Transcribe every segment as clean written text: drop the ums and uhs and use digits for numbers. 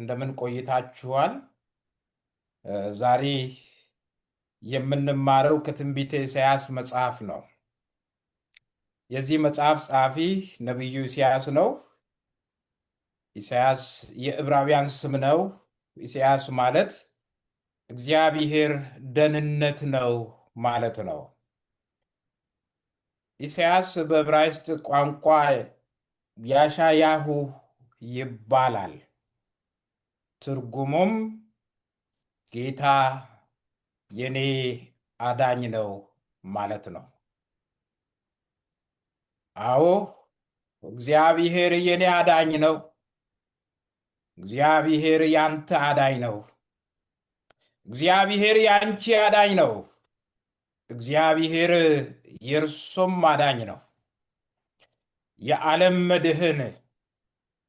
እንደምን ቆይታችኋል? ዛሬ የምንማረው ከትንቢተ ኢሳይያስ መጽሐፍ ነው። የዚህ መጽሐፍ ጸሐፊ ነቢዩ ኢሳይያስ ነው። ኢሳይያስ የዕብራውያን ስም ነው። ኢሳይያስ ማለት እግዚአብሔር ደህንነት ነው ማለት ነው። ኢሳይያስ በዕብራይስጥ ቋንቋ ያሻያሁ ይባላል። ትርጉሙም ጌታ የኔ አዳኝ ነው ማለት ነው። አዎ እግዚአብሔር የኔ አዳኝ ነው። እግዚአብሔር ያንተ አዳኝ ነው። እግዚአብሔር ያንቺ አዳኝ ነው። እግዚአብሔር የእርሱም አዳኝ ነው። የዓለም መድህን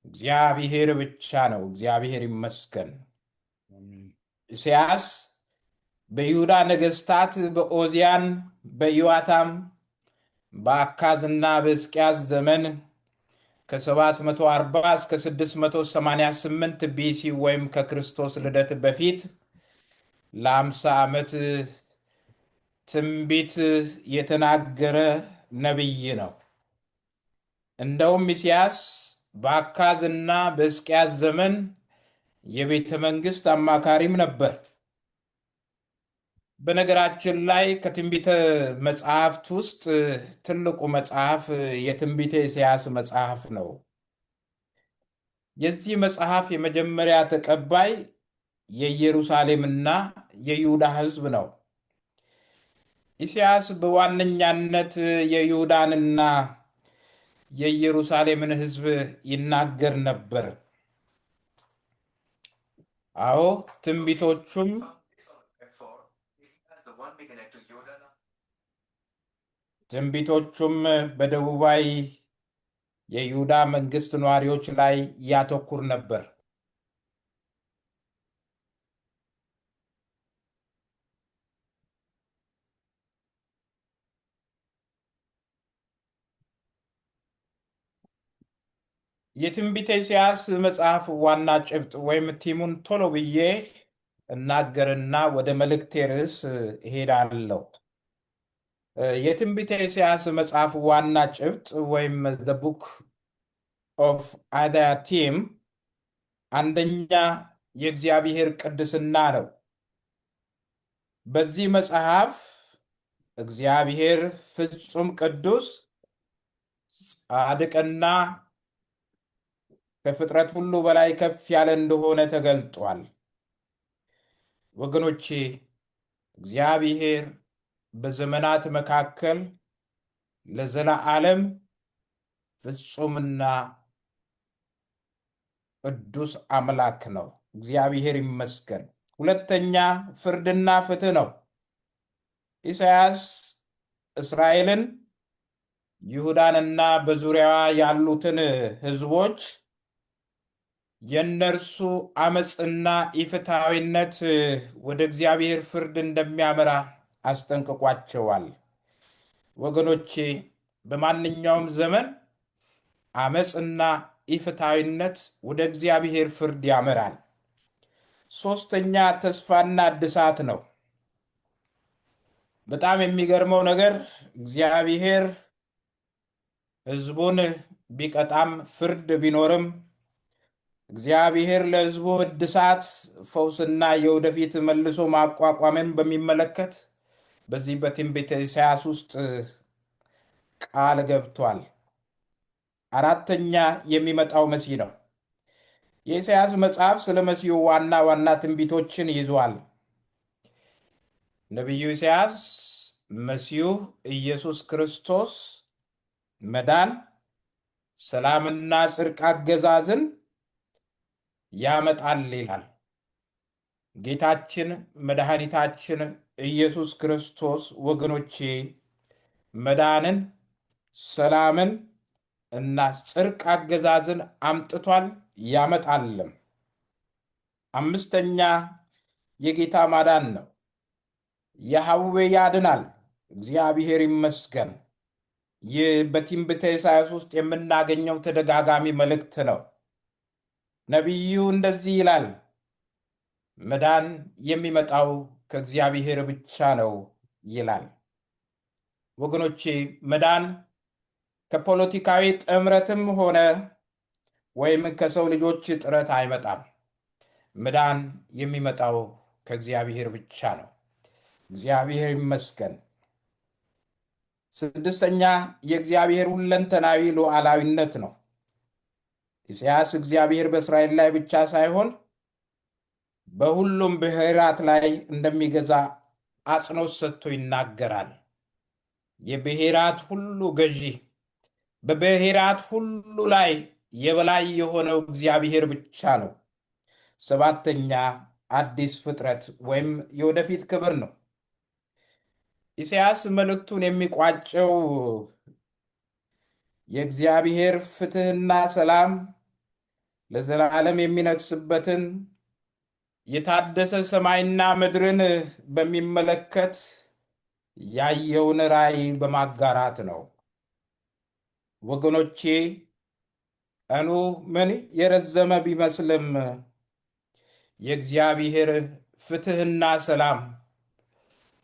እግዚአብሔር ብቻ ነው። እግዚአብሔር ይመስገን። ኢሳይያስ በይሁዳ ነገሥታት በኦዚያን፣ በኢዮአታም፣ በአካዝና በሕዝቅያስ ዘመን ከ740 እስከ 688 ቢሲ ወይም ከክርስቶስ ልደት በፊት ለ50 ዓመት ትንቢት የተናገረ ነቢይ ነው። እንደውም ኢሳይያስ በአካዝና በሕዝቅያስ ዘመን የቤተ መንግሥት አማካሪም ነበር። በነገራችን ላይ ከትንቢተ መጽሐፍት ውስጥ ትልቁ መጽሐፍ የትንቢተ ኢሳይያስ መጽሐፍ ነው። የዚህ መጽሐፍ የመጀመሪያ ተቀባይ የኢየሩሳሌምና የይሁዳ ሕዝብ ነው። ኢሳይያስ በዋነኛነት የይሁዳንና የኢየሩሳሌምን ሕዝብ ይናገር ነበር። አዎ ትንቢቶቹም በደቡባዊ የይሁዳ መንግስት ነዋሪዎች ላይ ያተኩር ነበር። የትንቢተ ኢሳይያስ መጽሐፍ ዋና ጭብጥ ወይም ቲሙን ቶሎ ብዬ እናገርና ወደ መልእክቴ ርዕስ እሄዳለሁ። የትንቢተ ኢሳይያስ መጽሐፍ ዋና ጭብጥ ወይም the book of Isaiah ቲም አንደኛ የእግዚአብሔር ቅድስና ነው። በዚህ መጽሐፍ እግዚአብሔር ፍጹም ቅዱስ፣ ጻድቅና ከፍጥረት ሁሉ በላይ ከፍ ያለ እንደሆነ ተገልጧል። ወገኖቼ እግዚአብሔር በዘመናት መካከል ለዘላለም ፍጹምና ቅዱስ አምላክ ነው። እግዚአብሔር ይመስገን። ሁለተኛ ፍርድና ፍትህ ነው። ኢሳይያስ እስራኤልን፣ ይሁዳንና በዙሪያዋ ያሉትን ሕዝቦች የእነርሱ አመፅና ኢፍትሐዊነት ወደ እግዚአብሔር ፍርድ እንደሚያመራ አስጠንቅቋቸዋል። ወገኖቼ በማንኛውም ዘመን አመፅና ኢፍትሐዊነት ወደ እግዚአብሔር ፍርድ ያመራል። ሶስተኛ ተስፋና እድሳት ነው። በጣም የሚገርመው ነገር እግዚአብሔር ሕዝቡን ቢቀጣም ፍርድ ቢኖርም እግዚአብሔር ለሕዝቡ እድሳት፣ ፈውስና የወደፊት መልሶ ማቋቋምን በሚመለከት በዚህ በትንቢተ ኢሳይያስ ውስጥ ቃል ገብቷል። አራተኛ የሚመጣው መሲህ ነው። የኢሳይያስ መጽሐፍ ስለ መሲሁ ዋና ዋና ትንቢቶችን ይዟል። ነቢዩ ኢሳይያስ መሲሁ ኢየሱስ ክርስቶስ መዳን፣ ሰላምና ጽድቅ አገዛዝን ያመጣል ይላል። ጌታችን መድኃኒታችን ኢየሱስ ክርስቶስ ወገኖቼ መዳንን፣ ሰላምን እና ጽድቅ አገዛዝን አምጥቷል፣ ያመጣልም። አምስተኛ የጌታ ማዳን ነው። ያህዌ ያድናል። እግዚአብሔር ይመስገን። ይህ በትንቢተ ኢሳይያስ ውስጥ የምናገኘው ተደጋጋሚ መልእክት ነው። ነቢዩ እንደዚህ ይላል፣ መዳን የሚመጣው ከእግዚአብሔር ብቻ ነው ይላል። ወገኖቼ መዳን ከፖለቲካዊ ጥምረትም ሆነ ወይም ከሰው ልጆች ጥረት አይመጣም። መዳን የሚመጣው ከእግዚአብሔር ብቻ ነው። እግዚአብሔር ይመስገን። ስድስተኛ የእግዚአብሔር ሁለንተናዊ ሉዓላዊነት ነው። ኢሳይያስ እግዚአብሔር በእስራኤል ላይ ብቻ ሳይሆን በሁሉም ብሔራት ላይ እንደሚገዛ አጽንኦት ሰጥቶ ይናገራል። የብሔራት ሁሉ ገዢ፣ በብሔራት ሁሉ ላይ የበላይ የሆነው እግዚአብሔር ብቻ ነው። ሰባተኛ አዲስ ፍጥረት ወይም የወደፊት ክብር ነው። ኢሳይያስ መልእክቱን የሚቋጨው የእግዚአብሔር ፍትሕና ሰላም ለዘላለም የሚነግስበትን የታደሰ ሰማይና ምድርን በሚመለከት ያየውን ራእይ በማጋራት ነው። ወገኖቼ ቀኑ ምን የረዘመ ቢመስልም የእግዚአብሔር ፍትሕና ሰላም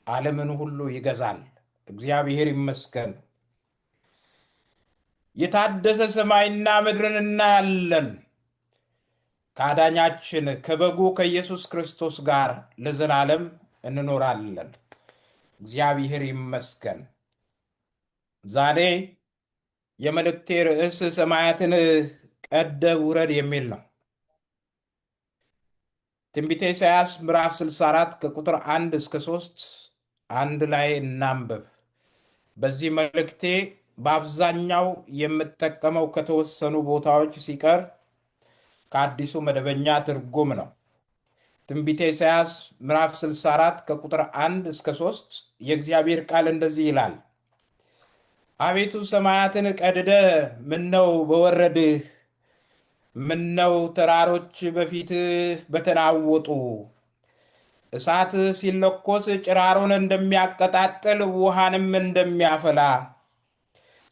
ዓለምን ሁሉ ይገዛል። እግዚአብሔር ይመስገን። የታደሰ ሰማይና ምድርን እናያለን። ከአዳኛችን ከበጉ ከኢየሱስ ክርስቶስ ጋር ለዘላለም እንኖራለን። እግዚአብሔር ይመስገን። ዛሬ የመልእክቴ ርዕስ ሰማያትን ቀደህ ውረድ የሚል ነው። ትንቢተ ኢሳይያስ ምዕራፍ 64 ከቁጥር 1 እስከ 3 አንድ ላይ እናንብብ። በዚህ መልእክቴ በአብዛኛው የምጠቀመው ከተወሰኑ ቦታዎች ሲቀር ከአዲሱ መደበኛ ትርጉም ነው። ትንቢተ ኢሳይያስ ምዕራፍ 64 ከቁጥር 1 እስከ 3 የእግዚአብሔር ቃል እንደዚህ ይላል። አቤቱ ሰማያትን ቀድደህ ምነው በወረድህ? ምነው ተራሮች በፊትህ በተናወጡ? እሳት ሲለኮስ ጭራሮን እንደሚያቀጣጥል ውሃንም እንደሚያፈላ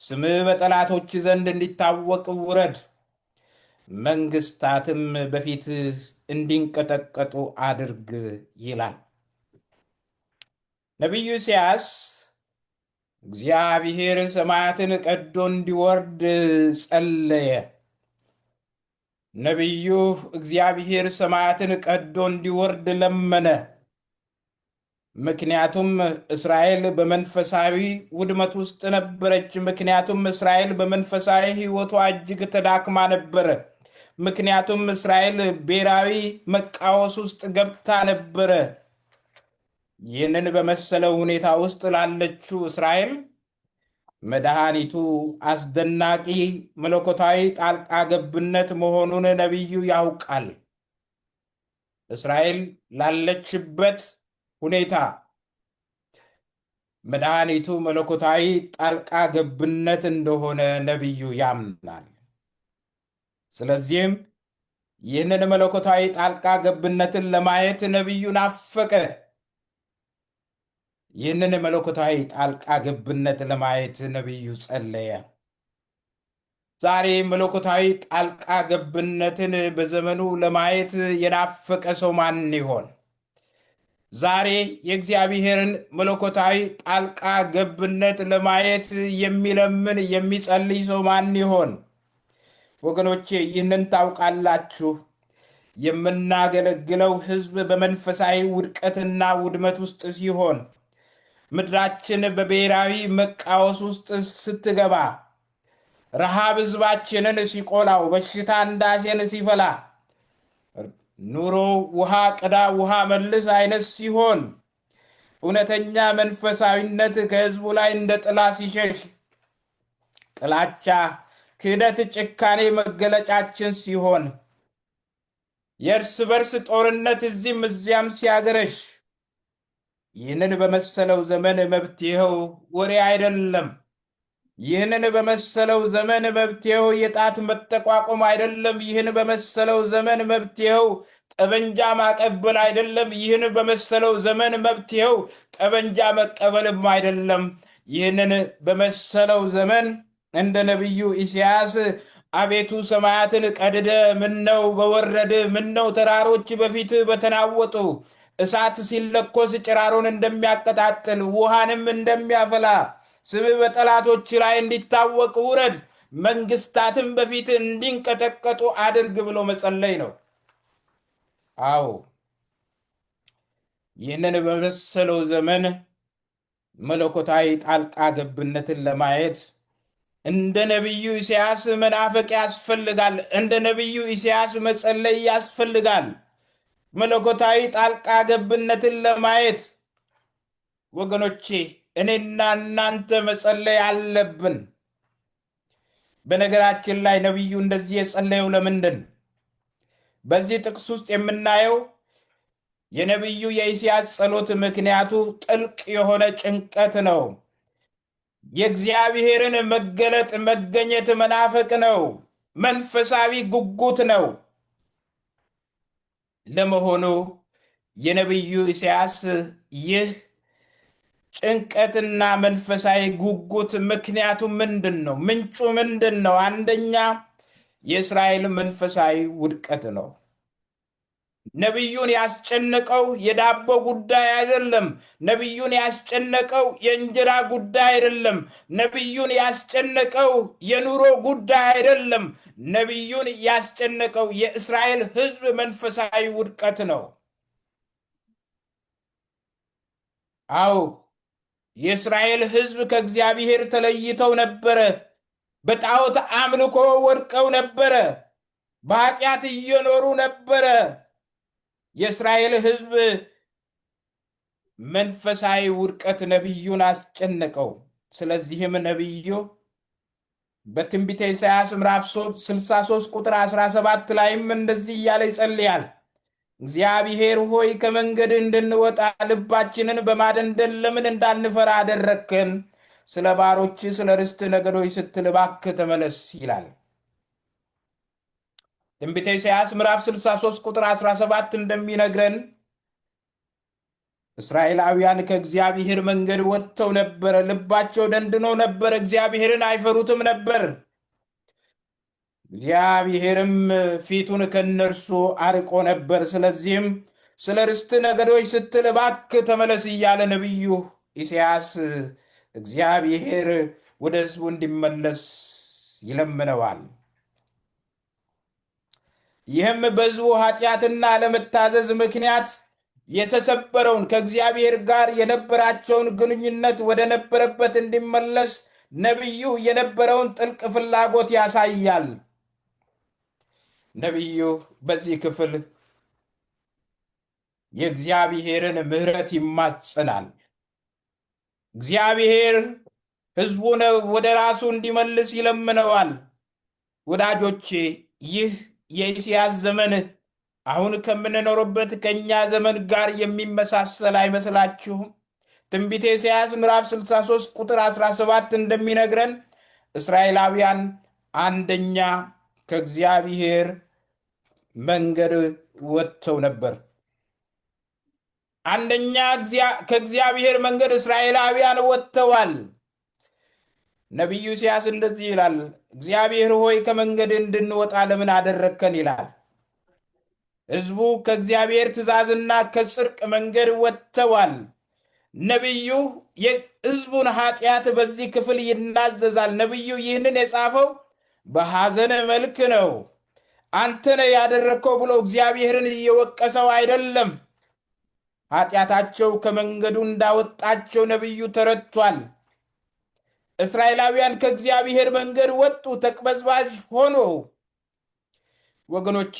ስምህ በጠላቶች ዘንድ እንዲታወቅ ውረድ፣ መንግስታትም በፊት እንዲንቀጠቀጡ አድርግ ይላል ነቢዩ ኢሳይያስ። እግዚአብሔር ሰማያትን ቀዶ እንዲወርድ ጸለየ። ነቢዩ እግዚአብሔር ሰማያትን ቀዶ እንዲወርድ ለመነ። ምክንያቱም እስራኤል በመንፈሳዊ ውድመት ውስጥ ነበረች። ምክንያቱም እስራኤል በመንፈሳዊ ሕይወቷ እጅግ ተዳክማ ነበረ። ምክንያቱም እስራኤል ብሔራዊ መቃወስ ውስጥ ገብታ ነበረ። ይህንን በመሰለ ሁኔታ ውስጥ ላለችው እስራኤል መድኃኒቱ አስደናቂ መለኮታዊ ጣልቃ ገብነት መሆኑን ነቢዩ ያውቃል። እስራኤል ላለችበት ሁኔታ መድኃኒቱ መለኮታዊ ጣልቃ ገብነት እንደሆነ ነቢዩ ያምናል። ስለዚህም ይህንን መለኮታዊ ጣልቃ ገብነትን ለማየት ነቢዩ ናፈቀ። ይህንን መለኮታዊ ጣልቃ ገብነት ለማየት ነቢዩ ጸለየ። ዛሬ መለኮታዊ ጣልቃ ገብነትን በዘመኑ ለማየት የናፈቀ ሰው ማን ይሆን? ዛሬ የእግዚአብሔርን መለኮታዊ ጣልቃ ገብነት ለማየት የሚለምን የሚጸልይ ሰው ማን ይሆን? ወገኖቼ ይህንን ታውቃላችሁ። የምናገለግለው ሕዝብ በመንፈሳዊ ውድቀትና ውድመት ውስጥ ሲሆን፣ ምድራችን በብሔራዊ መቃወስ ውስጥ ስትገባ፣ ረሃብ ሕዝባችንን ሲቆላው፣ በሽታ እንዳሴን ሲፈላ፣ ኑሮ ውሃ ቅዳ ውሃ መልስ አይነት ሲሆን፣ እውነተኛ መንፈሳዊነት ከሕዝቡ ላይ እንደ ጥላ ሲሸሽ፣ ጥላቻ፣ ክህደት፣ ጭካኔ መገለጫችን ሲሆን፣ የእርስ በርስ ጦርነት እዚህም እዚያም ሲያገረሽ፣ ይህንን በመሰለው ዘመን መፍትሄው ወሬ አይደለም። ይህንን በመሰለው ዘመን መፍትሄው የጣት መጠቋቆም አይደለም። ይህን በመሰለው ዘመን መፍትሄው ጠበንጃ ማቀበል አይደለም። ይህን በመሰለው ዘመን መፍትሄው ጠበንጃ መቀበልም አይደለም። ይህንን በመሰለው ዘመን እንደ ነቢዩ ኢሳይያስ አቤቱ ሰማያትን ቀድደ ምነው በወረድ፣ ምነው ተራሮች በፊት በተናወጡ። እሳት ሲለኮስ ጭራሮን እንደሚያቀጣጥል ውሃንም እንደሚያፈላ ስምህ በጠላቶች ላይ እንዲታወቅ ውረድ፣ መንግስታትም በፊት እንዲንቀጠቀጡ አድርግ ብሎ መጸለይ ነው። አዎ ይህንን በመሰለው ዘመን መለኮታዊ ጣልቃ ገብነትን ለማየት እንደ ነቢዩ ኢሳያስ መናፈቅ ያስፈልጋል። እንደ ነቢዩ ኢሳያስ መጸለይ ያስፈልጋል። መለኮታዊ ጣልቃ ገብነትን ለማየት ወገኖቼ እኔና እናንተ መጸለይ አለብን። በነገራችን ላይ ነቢዩ እንደዚህ የጸለየው ለምንድን? በዚህ ጥቅስ ውስጥ የምናየው የነቢዩ የኢሳያስ ጸሎት ምክንያቱ ጥልቅ የሆነ ጭንቀት ነው። የእግዚአብሔርን መገለጥ መገኘት መናፈቅ ነው። መንፈሳዊ ጉጉት ነው። ለመሆኑ የነቢዩ ኢሳያስ ይህ ጭንቀትና መንፈሳዊ ጉጉት ምክንያቱ ምንድን ነው? ምንጩ ምንድን ነው? አንደኛ የእስራኤል መንፈሳዊ ውድቀት ነው። ነቢዩን ያስጨነቀው የዳቦ ጉዳይ አይደለም። ነቢዩን ያስጨነቀው የእንጀራ ጉዳይ አይደለም። ነቢዩን ያስጨነቀው የኑሮ ጉዳይ አይደለም። ነቢዩን ያስጨነቀው የእስራኤል ሕዝብ መንፈሳዊ ውድቀት ነው። አዎ የእስራኤል ሕዝብ ከእግዚአብሔር ተለይተው ነበረ። በጣዖት አምልኮ ወድቀው ነበረ። በኃጢአት እየኖሩ ነበረ። የእስራኤል ሕዝብ መንፈሳዊ ውድቀት ነቢዩን አስጨነቀው። ስለዚህም ነቢዩ በትንቢተ ኢሳያስ ምዕራፍ 63 ቁጥር 17 ላይም እንደዚህ እያለ ይጸልያል። እግዚአብሔር ሆይ ከመንገድ እንድንወጣ ልባችንን በማደንደን ለምን እንዳንፈራ አደረግከን? ስለ ባሮች ስለ ርስት ነገዶች ስትል እባክህ ተመለስ ይላል። ትንቢተ ኢሳያስ ምዕራፍ 63 ቁጥር 17 እንደሚነግረን እስራኤላውያን ከእግዚአብሔር መንገድ ወጥተው ነበረ። ልባቸው ደንድኖ ነበር። እግዚአብሔርን አይፈሩትም ነበር። እግዚአብሔርም ፊቱን ከነርሱ አርቆ ነበር። ስለዚህም ስለ ርስት ነገዶች ስትል እባክህ ተመለስ እያለ ነቢዩ ኢሳያስ እግዚአብሔር ወደ ሕዝቡ እንዲመለስ ይለምነዋል። ይህም በሕዝቡ ኃጢአትና አለመታዘዝ ምክንያት የተሰበረውን ከእግዚአብሔር ጋር የነበራቸውን ግንኙነት ወደ ነበረበት እንዲመለስ ነቢዩ የነበረውን ጥልቅ ፍላጎት ያሳያል። ነቢዩ በዚህ ክፍል የእግዚአብሔርን ምሕረት ይማጸናል። እግዚአብሔር ሕዝቡን ወደ ራሱ እንዲመልስ ይለምነዋል። ወዳጆቼ ይህ የኢሳያስ ዘመን አሁን ከምንኖርበት ከኛ ዘመን ጋር የሚመሳሰል አይመስላችሁም? ትንቢተ ኢሳያስ ምዕራፍ 63 ቁጥር 17 እንደሚነግረን እስራኤላውያን አንደኛ ከእግዚአብሔር መንገድ ወጥተው ነበር። አንደኛ ከእግዚአብሔር መንገድ እስራኤላውያን ወጥተዋል። ነቢዩ ኢሳያስ እንደዚህ ይላል፣ እግዚአብሔር ሆይ ከመንገድ እንድንወጣ ለምን አደረግከን ይላል። ሕዝቡ ከእግዚአብሔር ትእዛዝና ከጽድቅ መንገድ ወጥተዋል። ነቢዩ የሕዝቡን ኃጢአት በዚህ ክፍል ይናዘዛል። ነቢዩ ይህንን የጻፈው በሐዘን መልክ ነው። አንተ ነህ ያደረግከው ብሎ እግዚአብሔርን እየወቀሰው አይደለም። ኃጢአታቸው ከመንገዱ እንዳወጣቸው ነቢዩ ተረድቷል። እስራኤላውያን ከእግዚአብሔር መንገድ ወጡ፣ ተቅበዝባዥ ሆኖ። ወገኖቼ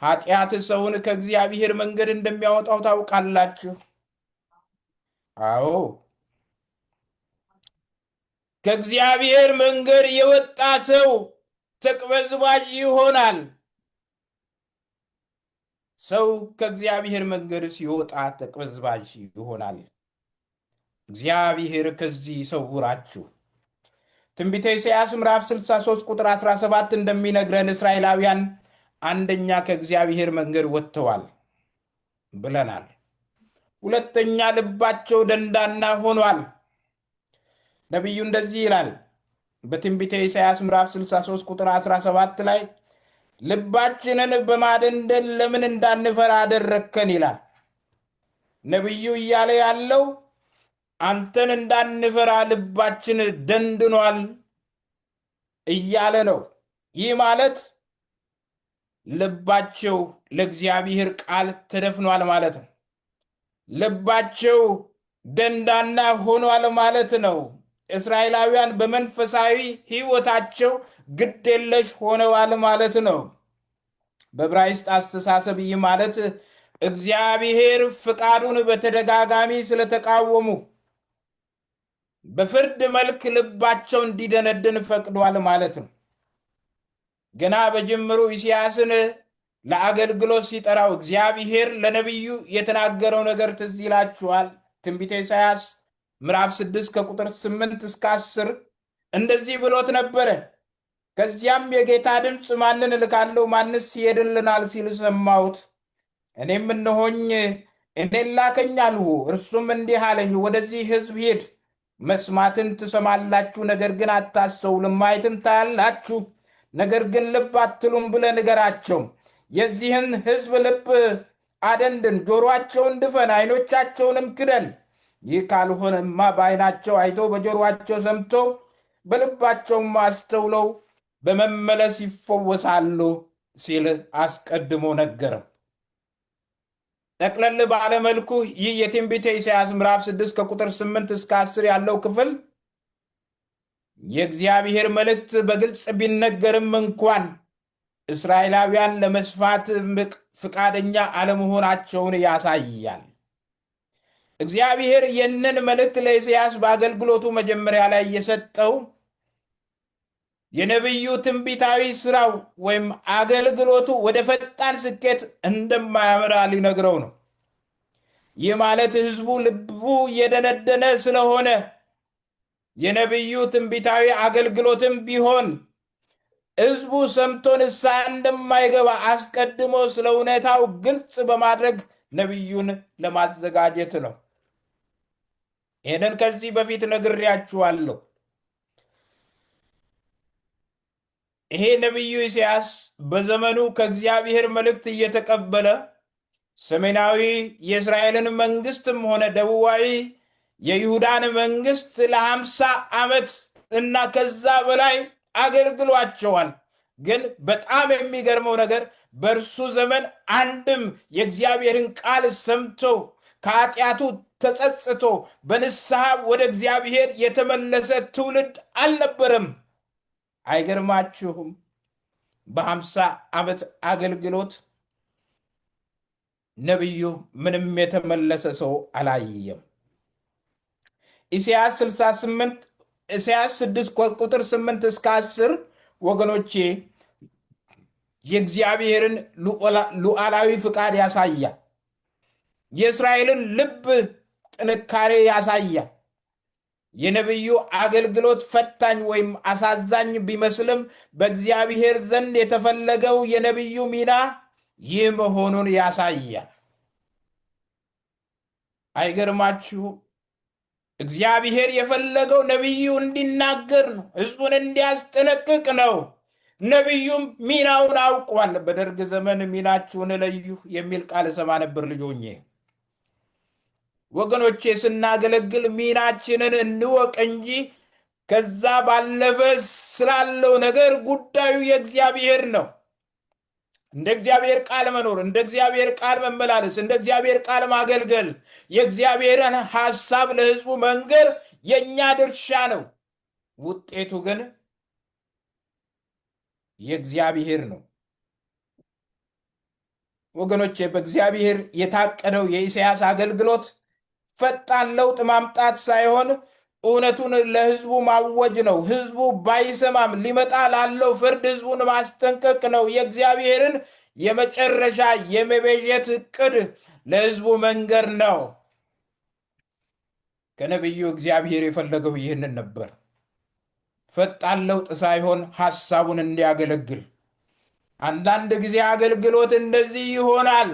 ኃጢአት ሰውን ከእግዚአብሔር መንገድ እንደሚያወጣው ታውቃላችሁ። አዎ ከእግዚአብሔር መንገድ የወጣ ሰው ተቅበዝባዥ ይሆናል። ሰው ከእግዚአብሔር መንገድ ሲወጣ ተቅበዝባዥ ይሆናል። እግዚአብሔር ከዚህ ይሰውራችሁ። ትንቢተ ኢሳያስ ምዕራፍ 63 ቁጥር 17 እንደሚነግረን እስራኤላውያን አንደኛ ከእግዚአብሔር መንገድ ወጥተዋል ብለናል። ሁለተኛ ልባቸው ደንዳና ሆኗል። ነቢዩ እንደዚህ ይላል፣ በትንቢተ ኢሳይያስ ምዕራፍ 63 ቁጥር 17 ላይ ልባችንን በማደንደን ለምን እንዳንፈራ አደረግከን ይላል። ነቢዩ እያለ ያለው አንተን እንዳንፈራ ልባችን ደንድኗል እያለ ነው። ይህ ማለት ልባቸው ለእግዚአብሔር ቃል ተደፍኗል ማለት ነው። ልባቸው ደንዳና ሆኗል ማለት ነው። እስራኤላውያን በመንፈሳዊ ሕይወታቸው ግዴለሽ ሆነዋል ማለት ነው። በዕብራይስጥ አስተሳሰብ ይህ ማለት እግዚአብሔር ፍቃዱን በተደጋጋሚ ስለተቃወሙ በፍርድ መልክ ልባቸው እንዲደነድን ፈቅዷል ማለት ነው። ገና በጅምሩ ኢሳይያስን ለአገልግሎት ሲጠራው እግዚአብሔር ለነቢዩ የተናገረው ነገር ትዝ ይላችኋል። ትንቢተ ኢሳይያስ ምዕራፍ 6 ከቁጥር 8 እስከ 10 እንደዚህ ብሎት ነበረ። ከዚያም የጌታ ድምፅ ማንን እልካለሁ? ማንስ ይሄድልናል? ሲል ሰማሁት። እኔም እነሆኝ እኔን ላከኝ አልሁ። እርሱም እንዲህ አለኝ፣ ወደዚህ ሕዝብ ሂድ። መስማትን ትሰማላችሁ፣ ነገር ግን አታስተውሉም። ማየትን ታያላችሁ፣ ነገር ግን ልብ አትሉም ብለህ ንገራቸው። የዚህን ሕዝብ ልብ አደንድን፣ ጆሮአቸውን ድፈን፣ ዓይኖቻቸውንም ክደን። ይህ ካልሆነማ በዓይናቸው አይተው በጆሮአቸው ሰምተው በልባቸውም አስተውለው በመመለስ ይፈወሳሉ ሲል አስቀድሞ ነገረው። ጠቅለል ባለመልኩ ይህ የትንቢተ ኢሳይያስ ምዕራፍ 6 ከቁጥር 8 እስከ 10 ያለው ክፍል የእግዚአብሔር መልእክት በግልጽ ቢነገርም እንኳን እስራኤላውያን ለመስፋት ፍቃደኛ አለመሆናቸውን ያሳያል። እግዚአብሔር ይህንን መልእክት ለኢሳይያስ በአገልግሎቱ መጀመሪያ ላይ የሰጠው የነቢዩ ትንቢታዊ ስራው ወይም አገልግሎቱ ወደ ፈጣን ስኬት እንደማያመራ ሊነግረው ነው። ይህ ማለት ሕዝቡ ልቡ የደነደነ ስለሆነ የነቢዩ ትንቢታዊ አገልግሎትም ቢሆን ሕዝቡ ሰምቶ ንስሐ እንደማይገባ አስቀድሞ ስለ እውነታው ግልጽ በማድረግ ነቢዩን ለማዘጋጀት ነው። ይህንን ከዚህ በፊት ነግሬያችኋለሁ። ይሄ ነቢዩ ኢሳይያስ በዘመኑ ከእግዚአብሔር መልእክት እየተቀበለ ሰሜናዊ የእስራኤልን መንግስትም ሆነ ደቡባዊ የይሁዳን መንግስት ለ50 ዓመት እና ከዛ በላይ አገልግሏቸዋል። ግን በጣም የሚገርመው ነገር በእርሱ ዘመን አንድም የእግዚአብሔርን ቃል ሰምቶ ከኃጢአቱ ተጸጽቶ በንስሐ ወደ እግዚአብሔር የተመለሰ ትውልድ አልነበረም። አይገርማችሁም? በ50 ዓመት አገልግሎት ነቢዩ ምንም የተመለሰ ሰው አላየም። ኢሳይያስ 6 ቁጥር 8 እስከ 10 ወገኖቼ የእግዚአብሔርን ሉዓላዊ ፍቃድ ያሳያል። የእስራኤልን ልብ ጥንካሬ ያሳያል። የነቢዩ አገልግሎት ፈታኝ ወይም አሳዛኝ ቢመስልም በእግዚአብሔር ዘንድ የተፈለገው የነቢዩ ሚና ይህ መሆኑን ያሳያል። አይገርማችሁም? እግዚአብሔር የፈለገው ነቢዩ እንዲናገር ነው፣ ሕዝቡን እንዲያስጠነቅቅ ነው። ነቢዩም ሚናውን አውቋል። በደርግ ዘመን ሚናችሁን ለዩ የሚል ቃል እሰማ ነበር ልጆኜ። ወገኖቼ ስናገለግል ሚናችንን እንወቅ እንጂ ከዛ ባለፈ ስላለው ነገር ጉዳዩ የእግዚአብሔር ነው። እንደ እግዚአብሔር ቃል መኖር፣ እንደ እግዚአብሔር ቃል መመላለስ፣ እንደ እግዚአብሔር ቃል ማገልገል፣ የእግዚአብሔርን ሐሳብ ለሕዝቡ መንገር የእኛ ድርሻ ነው። ውጤቱ ግን የእግዚአብሔር ነው። ወገኖቼ በእግዚአብሔር የታቀደው የኢሳይያስ አገልግሎት ፈጣን ለውጥ ማምጣት ሳይሆን እውነቱን ለሕዝቡ ማወጅ ነው። ሕዝቡ ባይሰማም ሊመጣ ላለው ፍርድ ሕዝቡን ማስጠንቀቅ ነው። የእግዚአብሔርን የመጨረሻ የመቤዠት ዕቅድ ለሕዝቡ መንገር ነው። ከነቢዩ እግዚአብሔር የፈለገው ይህንን ነበር። ፈጣን ለውጥ ሳይሆን ሐሳቡን እንዲያገለግል። አንዳንድ ጊዜ አገልግሎት እንደዚህ ይሆናል።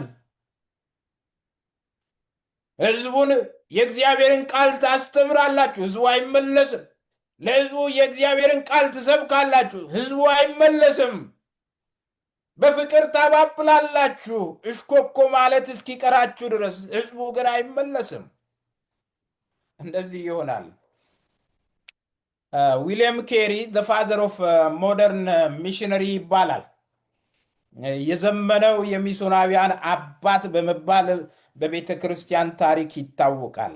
ሕዝቡን የእግዚአብሔርን ቃል ታስተምራላችሁ፣ ሕዝቡ አይመለስም። ለሕዝቡ የእግዚአብሔርን ቃል ትሰብካላችሁ፣ ሕዝቡ አይመለስም። በፍቅር ታባብላላችሁ እሽኮኮ ማለት እስኪቀራችሁ ድረስ፣ ሕዝቡ ግን አይመለስም። እንደዚህ ይሆናል። ዊሊያም ኬሪ ዘ ፋዘር ኦፍ ሞደርን ሚሽነሪ ይባላል። የዘመነው የሚስዮናውያን አባት በመባል በቤተ ክርስቲያን ታሪክ ይታወቃል።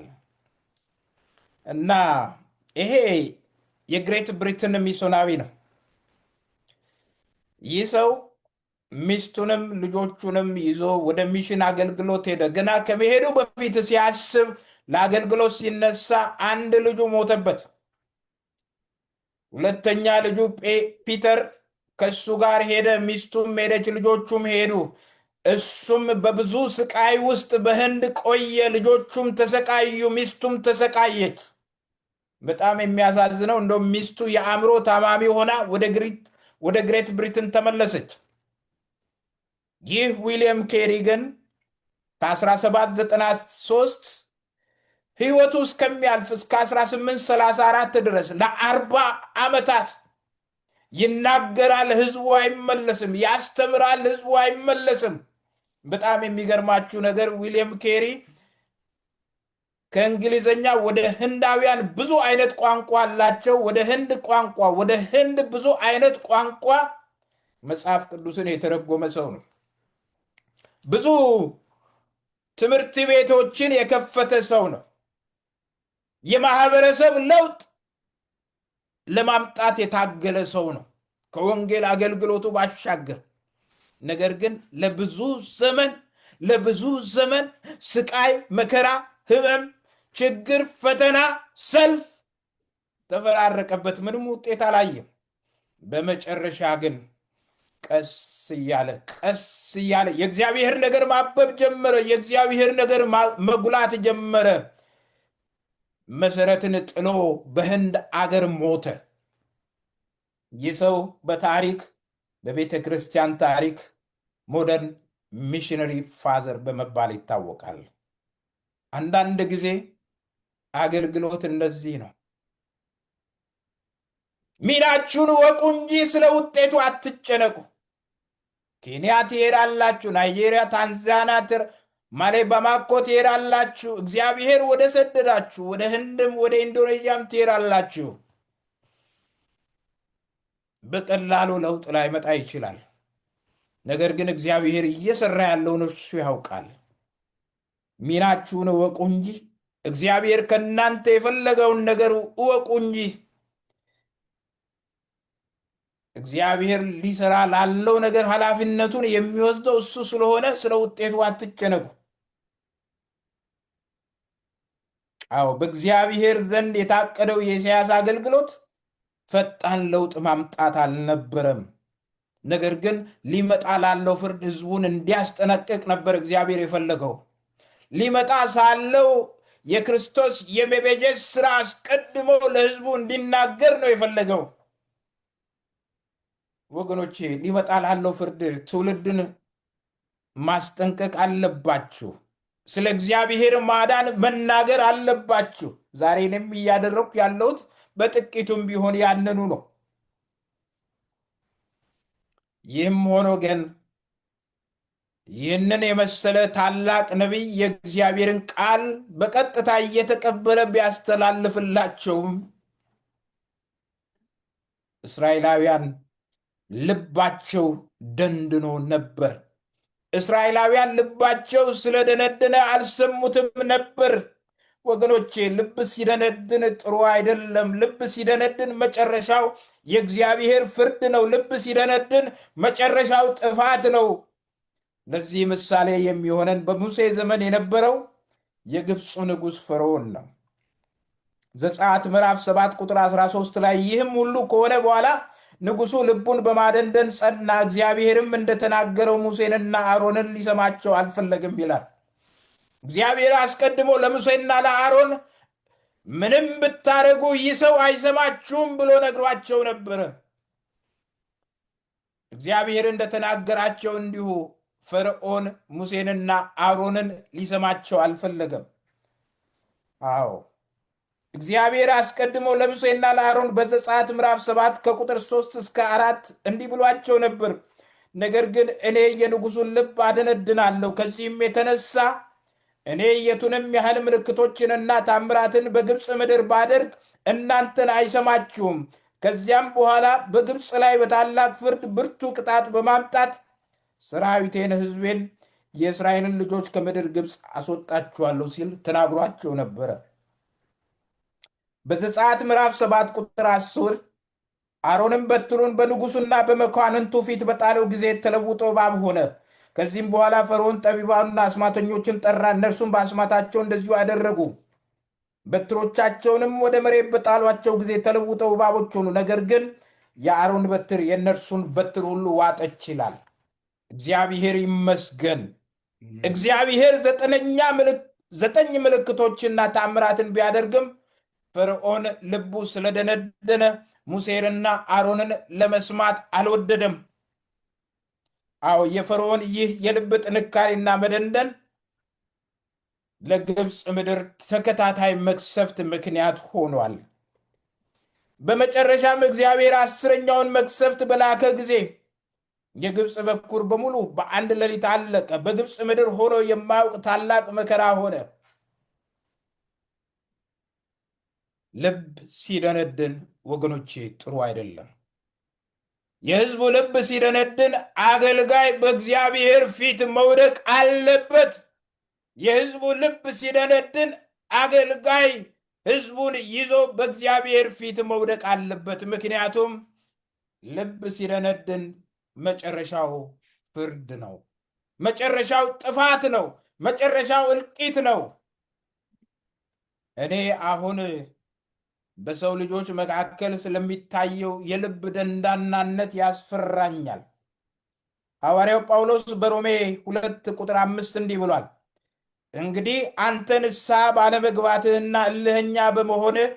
እና ይሄ የግሬት ብሪትን ሚስዮናዊ ነው። ይህ ሰው ሚስቱንም ልጆቹንም ይዞ ወደ ሚሽን አገልግሎት ሄደ። ገና ከመሄዱ በፊት ሲያስብ ለአገልግሎት ሲነሳ አንድ ልጁ ሞተበት። ሁለተኛ ልጁ ፒተር ከሱ ጋር ሄደ። ሚስቱም ሄደች፣ ልጆቹም ሄዱ። እሱም በብዙ ስቃይ ውስጥ በህንድ ቆየ። ልጆቹም ተሰቃዩ፣ ሚስቱም ተሰቃየች። በጣም የሚያሳዝነው እንደው ሚስቱ የአእምሮ ታማሚ ሆና ወደ ግሬት ብሪትን ተመለሰች። ይህ ዊሊያም ኬሪ ግን ከ1793 ህይወቱ እስከሚያልፍ እስከ 1834 ድረስ ለ40 ዓመታት ይናገራል፣ ህዝቡ አይመለስም። ያስተምራል፣ ህዝቡ አይመለስም። በጣም የሚገርማችሁ ነገር ዊሊያም ኬሪ ከእንግሊዘኛ ወደ ህንዳውያን ብዙ አይነት ቋንቋ አላቸው። ወደ ህንድ ብዙ አይነት ቋንቋ መጽሐፍ ቅዱስን የተረጎመ ሰው ነው። ብዙ ትምህርት ቤቶችን የከፈተ ሰው ነው። የማህበረሰብ ለውጥ ለማምጣት የታገለ ሰው ነው ከወንጌል አገልግሎቱ ባሻገር። ነገር ግን ለብዙ ዘመን ስቃይ፣ መከራ፣ ህመም፣ ችግር፣ ፈተና፣ ሰልፍ ተፈራረቀበት። ምንም ውጤት አላየም። በመጨረሻ ግን ቀስ እያለ የእግዚአብሔር ነገር ማበብ ጀመረ። የእግዚአብሔር ነገር መጉላት ጀመረ። መሰረትን ጥሎ በህንድ አገር ሞተ። ይህ ሰው በታሪክ በቤተ ክርስቲያን ታሪክ ሞደርን ሚሽነሪ ፋዘር በመባል ይታወቃል። አንዳንድ ጊዜ አገልግሎት እንደዚህ ነው። ሚናችሁን ወቁ እንጂ ስለ ውጤቱ አትጨነቁ። ኬንያ ትሄዳላችሁ፣ ናይጄሪያ፣ ታንዛኒያ፣ ማሌ ባማኮ ትሄዳላችሁ። እግዚአብሔር ወደ ሰደዳችሁ ወደ ህንድም ወደ ኢንዶኔዥያም ትሄዳላችሁ። በቀላሉ ለውጥ ላይመጣ ይችላል። ነገር ግን እግዚአብሔር እየሰራ ያለውን እርሱ ያውቃል። ሚናችሁን እወቁ እንጂ እግዚአብሔር ከእናንተ የፈለገውን ነገር እወቁ እንጂ እግዚአብሔር ሊሰራ ላለው ነገር ኃላፊነቱን የሚወስደው እሱ ስለሆነ ስለ ውጤቱ አትጨነቁ። አዎ፣ በእግዚአብሔር ዘንድ የታቀደው የኢሳያስ አገልግሎት ፈጣን ለውጥ ማምጣት አልነበረም። ነገር ግን ሊመጣ ላለው ፍርድ ህዝቡን እንዲያስጠነቅቅ ነበር እግዚአብሔር የፈለገው። ሊመጣ ሳለው የክርስቶስ የመቤዠት ስራ አስቀድሞ ለህዝቡ እንዲናገር ነው የፈለገው። ወገኖቼ፣ ሊመጣ ላለው ፍርድ ትውልድን ማስጠንቀቅ አለባችሁ። ስለ እግዚአብሔር ማዳን መናገር አለባችሁ። ዛሬ እኔም እያደረግኩ ያለሁት በጥቂቱም ቢሆን ያንኑ ነው። ይህም ሆኖ ግን ይህንን የመሰለ ታላቅ ነቢይ የእግዚአብሔርን ቃል በቀጥታ እየተቀበለ ቢያስተላልፍላቸውም እስራኤላውያን ልባቸው ደንድኖ ነበር። እስራኤላውያን ልባቸው ስለደነደነ አልሰሙትም ነበር። ወገኖቼ፣ ልብ ሲደነድን ጥሩ አይደለም። ልብ ሲደነድን መጨረሻው የእግዚአብሔር ፍርድ ነው። ልብ ሲደነድን መጨረሻው ጥፋት ነው። ለዚህ ምሳሌ የሚሆነን በሙሴ ዘመን የነበረው የግብፁ ንጉሥ ፈርዖን ነው። ዘጸአት ምዕራፍ 7 ቁጥር 13 ላይ ይህም ሁሉ ከሆነ በኋላ ንጉሡ ልቡን በማደንደን ጸና፣ እግዚአብሔርም እንደተናገረው ሙሴንና አሮንን ሊሰማቸው አልፈለግም ይላል። እግዚአብሔር አስቀድሞ ለሙሴና ለአሮን ምንም ብታረጉ ይህ ሰው አይሰማችሁም ብሎ ነግሯቸው ነበረ። እግዚአብሔር እንደተናገራቸው እንዲሁ ፈርዖን ሙሴንና አሮንን ሊሰማቸው አልፈለገም። አዎ፣ እግዚአብሔር አስቀድሞ ለሙሴና ለአሮን በዘጸአት ምዕራፍ 7 ከቁጥር 3 እስከ 4 እንዲህ ብሏቸው ነበር። ነገር ግን እኔ የንጉሡን ልብ አደነድናለሁ። ከዚህም የተነሳ እኔ የቱንም ያህል ምልክቶችንና ታምራትን በግብፅ ምድር ባደርግ እናንተን አይሰማችሁም። ከዚያም በኋላ በግብፅ ላይ በታላቅ ፍርድ ብርቱ ቅጣት በማምጣት ሰራዊቴን፣ ሕዝቤን፣ የእስራኤልን ልጆች ከምድር ግብፅ አስወጣችኋለሁ ሲል ተናግሯቸው ነበረ። በዘጸአት ምዕራፍ 7 ቁጥር 10 አሮንም በትሩን በንጉሡና በመኳንንቱ ፊት በጣለው ጊዜ ተለውጦ እባብ ሆነ። ከዚህም በኋላ ፈርዖን ጠቢባኑና አስማተኞችን ጠራ። እነርሱም በአስማታቸው እንደዚሁ አደረጉ። በትሮቻቸውንም ወደ መሬት በጣሏቸው ጊዜ ተለውጠው እባቦች ሆኑ። ነገር ግን የአሮን በትር የእነርሱን በትር ሁሉ ዋጠች ይላል። እግዚአብሔር ይመስገን። እግዚአብሔር ዘጠኝ ምልክቶችና ታምራትን ቢያደርግም ፈርዖን ልቡ ስለደነደነ ሙሴንና አሮንን ለመስማት አልወደደም። አዎ የፈርዖን ይህ የልብ ጥንካሬና መደንደን ለግብፅ ምድር ተከታታይ መቅሰፍት ምክንያት ሆኗል። በመጨረሻም እግዚአብሔር 10ኛውን መቅሰፍት በላከ ጊዜ የግብፅ በኩር በሙሉ በአንድ ሌሊት አለቀ። በግብፅ ምድር ሆኖ የማያውቅ ታላቅ መከራ ሆነ። ልብ ሲደነድን ወገኖቼ ጥሩ አይደለም። የሕዝቡ ልብ ሲደነድን አገልጋይ በእግዚአብሔር ፊት መውደቅ አለበት። የሕዝቡ ልብ ሲደነድን አገልጋይ ሕዝቡን ይዞ በእግዚአብሔር ፊት መውደቅ አለበት። ምክንያቱም ልብ ሲደነድን መጨረሻው ፍርድ ነው። መጨረሻው ጥፋት ነው። መጨረሻው እልቂት ነው። እኔ አሁን በሰው ልጆች መካከል ስለሚታየው የልብ ደንዳናነት ያስፈራኛል። ሐዋርያው ጳውሎስ በሮሜ 2 ቁጥር 5 እንዲህ ብሏል፣ እንግዲህ አንተ ንስሐ ባለመግባትህና እልህኛ በመሆንህ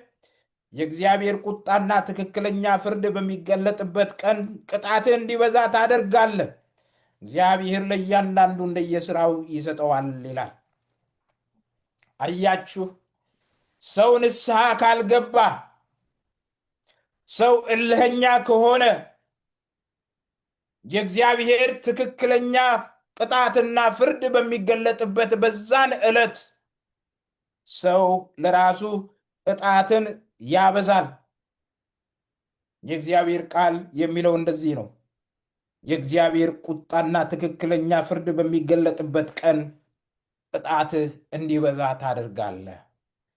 የእግዚአብሔር ቁጣና ትክክለኛ ፍርድ በሚገለጥበት ቀን ቅጣትህ እንዲበዛ ታደርጋለህ። እግዚአብሔር ለእያንዳንዱ እንደየሥራው ይሰጠዋል ይላል። አያችሁ፣ ሰው ንስሐ ካልገባ፣ ሰው እልህኛ ከሆነ የእግዚአብሔር ትክክለኛ ቅጣትና ፍርድ በሚገለጥበት በዛን ዕለት ሰው ለራሱ ቅጣትን ያበዛል። የእግዚአብሔር ቃል የሚለው እንደዚህ ነው። የእግዚአብሔር ቁጣና ትክክለኛ ፍርድ በሚገለጥበት ቀን ቅጣትህ እንዲበዛ ታደርጋለህ።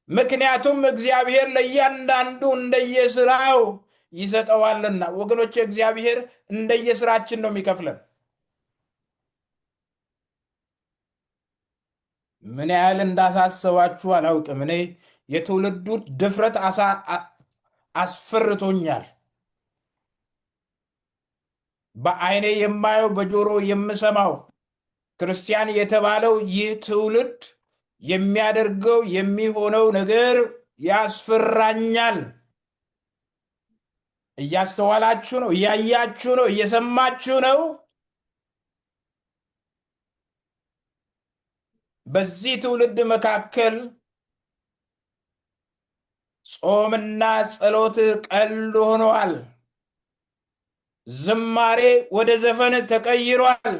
ምክንያቱም እግዚአብሔር ለእያንዳንዱ እንደየስራው ይሰጠዋልና። ወገኖች፣ እግዚአብሔር እንደየስራችን ነው የሚከፍለን። ምን ያህል እንዳሳሰባችሁ አላውቅም። እኔ የትውልዱ ድፍረት አስፈርቶኛል። በዓይኔ የማየው በጆሮ የምሰማው ክርስቲያን የተባለው ይህ ትውልድ የሚያደርገው የሚሆነው ነገር ያስፈራኛል። እያስተዋላችሁ ነው? እያያችሁ ነው? እየሰማችሁ ነው? በዚህ ትውልድ መካከል ጾምና ጸሎት ቀልድ ሆኗል። ዝማሬ ወደ ዘፈን ተቀይሯል።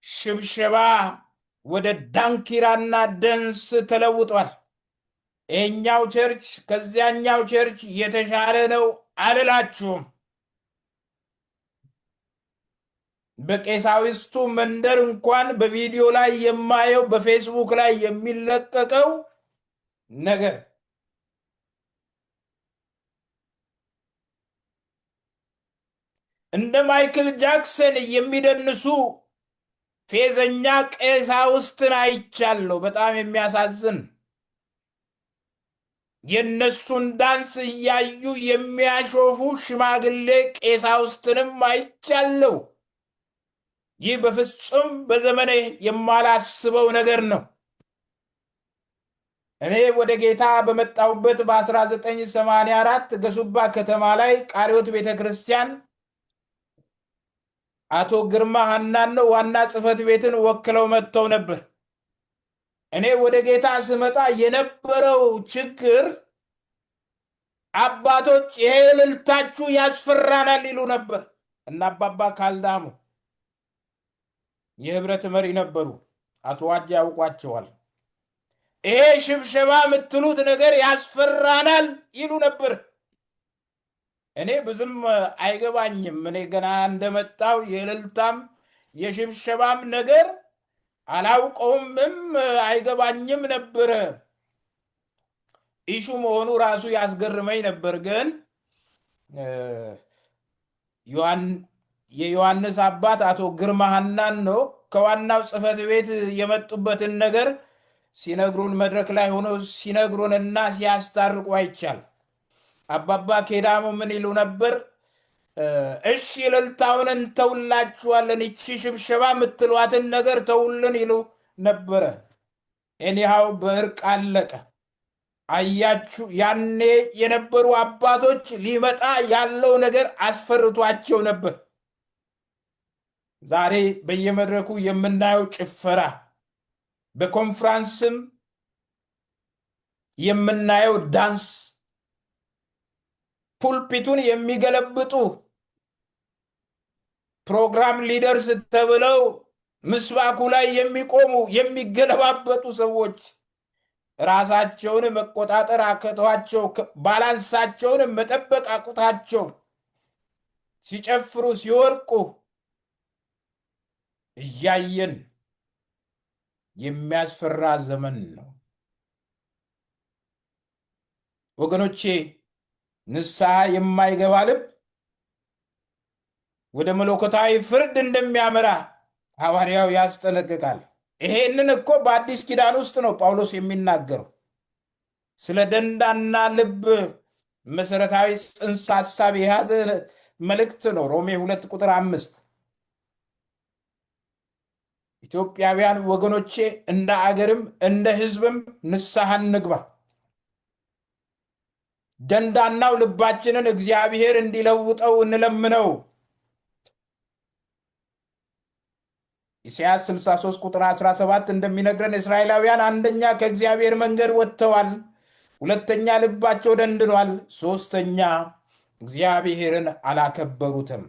ሽብሸባ ወደ ዳንኪራና ደንስ ተለውጧል። ይህኛው ቸርች ከዚያኛው ቸርች የተሻለ ነው አልላችሁም። በቄሳዊስቱ መንደር እንኳን በቪዲዮ ላይ የማየው በፌስቡክ ላይ የሚለቀቀው ነገር እንደ ማይክል ጃክሰን የሚደንሱ ፌዘኛ ቀሳውስትን አይቻለሁ። በጣም የሚያሳዝን። የነሱን ዳንስ እያዩ የሚያሾፉ ሽማግሌ ቀሳውስትንም አይቻለሁ። ይህ በፍጹም በዘመኔ የማላስበው ነገር ነው። እኔ ወደ ጌታ በመጣሁበት በ1984 ገሱባ ከተማ ላይ ቃሪዮት ቤተ ክርስቲያን አቶ ግርማ ሀናን ዋና ጽሕፈት ቤትን ወክለው መጥተው ነበር። እኔ ወደ ጌታ ስመጣ የነበረው ችግር አባቶች ይሄ እልልታችሁ ያስፈራናል ይሉ ነበር። እና አባባ ካልዳሙ የህብረት መሪ ነበሩ። አቶ ዋጅ ያውቋቸዋል። ይሄ ሽብሸባ የምትሉት ነገር ያስፈራናል ይሉ ነበር። እኔ ብዙም አይገባኝም። እኔ ገና እንደመጣው የእልልታም የሽብሸባም ነገር አላውቀውምም፣ አይገባኝም ነበረ። ኢሹ መሆኑ ራሱ ያስገርመኝ ነበር። ግን የዮሐንስ አባት አቶ ግርማ ሐናን ነው ከዋናው ጽሕፈት ቤት የመጡበትን ነገር ሲነግሩን፣ መድረክ ላይ ሆነው ሲነግሩንና ሲያስታርቁ አይቻል። አባባ ኬዳሞ ምን ይሉ ነበር? እሺ እልልታውን እንተውላችኋለን፣ ይቺ ሽብሸባ የምትሏትን ነገር ተውልን ይሉ ነበረ። ኤኒሃው በእርቅ አለቀ። አያችሁ፣ ያኔ የነበሩ አባቶች ሊመጣ ያለው ነገር አስፈርቷቸው ነበር። ዛሬ በየመድረኩ የምናየው ጭፈራ፣ በኮንፍራንስም የምናየው ዳንስ፣ ፑልፒቱን የሚገለብጡ ፕሮግራም ሊደርስ ተብለው ምስባኩ ላይ የሚቆሙ የሚገለባበጡ ሰዎች ራሳቸውን መቆጣጠር አቅቷቸው፣ ባላንሳቸውን መጠበቅ አቅቷቸው ሲጨፍሩ ሲወርቁ እያየን የሚያስፈራ ዘመን ነው ወገኖቼ። ንስሐ የማይገባ ልብ ወደ መለኮታዊ ፍርድ እንደሚያመራ ሐዋርያው ያስጠነቅቃል። ይሄንን እኮ በአዲስ ኪዳን ውስጥ ነው ጳውሎስ የሚናገረው። ስለ ደንዳና ልብ መሰረታዊ ጽንሰ ሐሳብ የያዘ መልእክት ነው። ሮሜ 2:5 ኢትዮጵያውያን ወገኖቼ እንደ አገርም እንደ ሕዝብም ንስሐ እንግባ። ደንዳናው ልባችንን እግዚአብሔር እንዲለውጠው እንለምነው። ኢሳይያስ 63:17 እንደሚነግረን እስራኤላውያን አንደኛ ከእግዚአብሔር መንገድ ወጥተዋል፣ ሁለተኛ ልባቸው ደንድኗል፣ ሶስተኛ እግዚአብሔርን አላከበሩትም።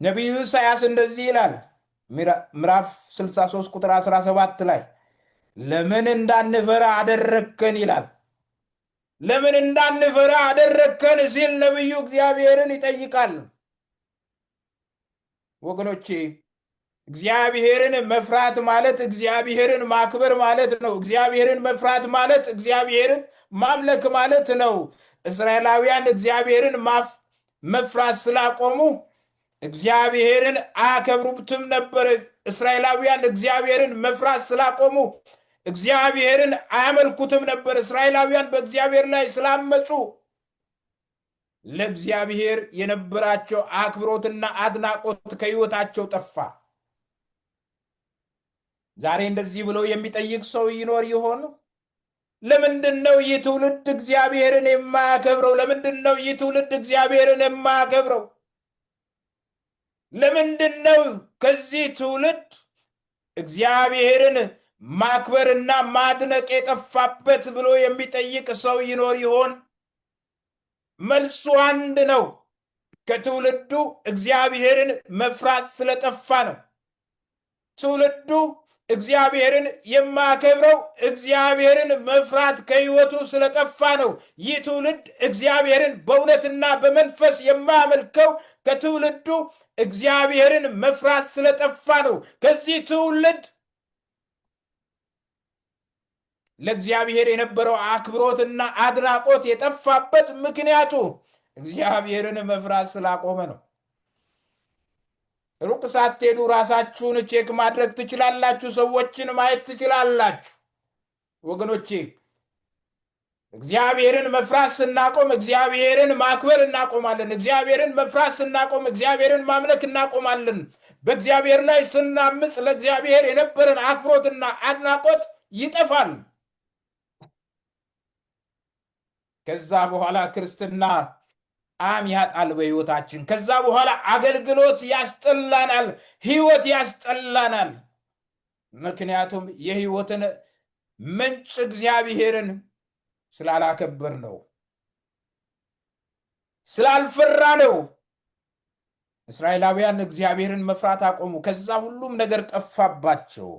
ነቢዩ ኢሳይያስ እንደዚህ ይላል ምዕራፍ 63:17 ላይ ለምን እንዳንፈራ አደረግከን ይላል። ለምን እንዳንፈራ አደረግከን ሲል ነቢዩ እግዚአብሔርን ይጠይቃል። ወገኖቼ እግዚአብሔርን መፍራት ማለት እግዚአብሔርን ማክበር ማለት ነው። እግዚአብሔርን መፍራት ማለት እግዚአብሔርን ማምለክ ማለት ነው። እስራኤላውያን እግዚአብሔርን መፍራት ስላቆሙ እግዚአብሔርን አያከብሩትም ነበር። እስራኤላውያን እግዚአብሔርን መፍራት ስላቆሙ እግዚአብሔርን አያመልኩትም ነበር። እስራኤላውያን በእግዚአብሔር ላይ ስላመፁ ለእግዚአብሔር የነበራቸው አክብሮትና አድናቆት ከሕይወታቸው ጠፋ። ዛሬ እንደዚህ ብሎ የሚጠይቅ ሰው ይኖር ይሆን? ለምንድን ነው ይህ ትውልድ እግዚአብሔርን የማያከብረው? ለምንድን ነው ይህ ትውልድ እግዚአብሔርን የማያከብረው? ለምንድን ነው ከዚህ ትውልድ እግዚአብሔርን ማክበርና ማድነቅ የጠፋበት ብሎ የሚጠይቅ ሰው ይኖር ይሆን? መልሱ አንድ ነው። ከትውልዱ እግዚአብሔርን መፍራት ስለጠፋ ነው። ትውልዱ እግዚአብሔርን የማያከብረው እግዚአብሔርን መፍራት ከሕይወቱ ስለጠፋ ነው። ይህ ትውልድ እግዚአብሔርን በእውነትና በመንፈስ የማያመልከው ከትውልዱ እግዚአብሔርን መፍራት ስለጠፋ ነው። ከዚህ ትውልድ ለእግዚአብሔር የነበረው አክብሮትና አድናቆት የጠፋበት ምክንያቱ እግዚአብሔርን መፍራት ስላቆመ ነው። ሩቅ ሳትሄዱ ራሳችሁን ቼክ ማድረግ ትችላላችሁ። ሰዎችን ማየት ትችላላችሁ። ወገኖቼ እግዚአብሔርን መፍራት ስናቆም እግዚአብሔርን ማክበር እናቆማለን። እግዚአብሔርን መፍራት ስናቆም እግዚአብሔርን ማምለክ እናቆማለን። በእግዚአብሔር ላይ ስናምፅ ለእግዚአብሔር የነበረን አክብሮትና አድናቆት ይጠፋል። ከዛ በኋላ ክርስትና ጣዕም ያጣል በሕይወታችን። ከዛ በኋላ አገልግሎት ያስጠላናል፣ ሕይወት ያስጠላናል። ምክንያቱም የሕይወትን ምንጭ እግዚአብሔርን ስላላከበር ነው፣ ስላልፈራ ነው። እስራኤላውያን እግዚአብሔርን መፍራት አቆሙ። ከዛ ሁሉም ነገር ጠፋባቸው።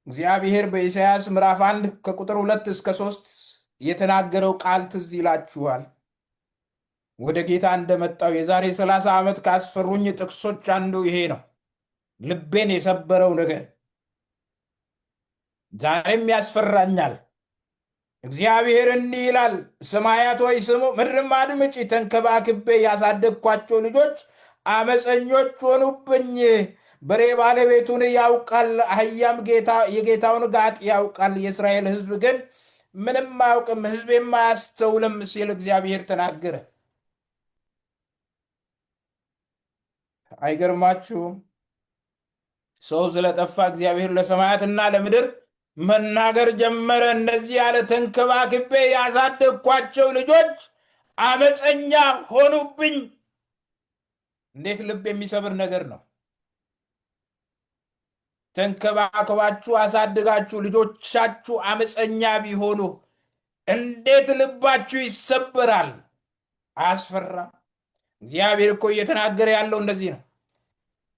እግዚአብሔር በኢሳይያስ ምዕራፍ 1 ከቁጥር 2 እስከ 3 የተናገረው ቃል ትዝ ይላችኋል። ወደ ጌታ እንደመጣው የዛሬ 30 ዓመት ካስፈሩኝ ጥቅሶች አንዱ ይሄ ነው። ልቤን የሰበረው ነገር ዛሬም ያስፈራኛል። እግዚአብሔር እንዲህ ይላል፣ ሰማያት ሆይ ስሙ፣ ምድርም አድምጪ። ተንከባክቤ ያሳደግኳቸው ልጆች አመፀኞች ሆኑብኝ። በሬ ባለቤቱን ያውቃል፣ አህያም የጌታውን ጋጥ ያውቃል። የእስራኤል ሕዝብ ግን ምንም አያውቅም፣ ሕዝቤም አያስተውልም ሲል እግዚአብሔር ተናገረ። አይገርማችሁም? ሰው ስለጠፋ እግዚአብሔር ለሰማያትና ለምድር መናገር ጀመረ። እንደዚህ ያለ ተንከባክቤ ያሳደግኳቸው ልጆች አመፀኛ ሆኑብኝ። እንዴት ልብ የሚሰብር ነገር ነው! ተንከባከባችሁ አሳድጋችሁ ልጆቻችሁ አመፀኛ ቢሆኑ እንዴት ልባችሁ ይሰበራል! አያስፈራም? እግዚአብሔር እኮ እየተናገረ ያለው እንደዚህ ነው።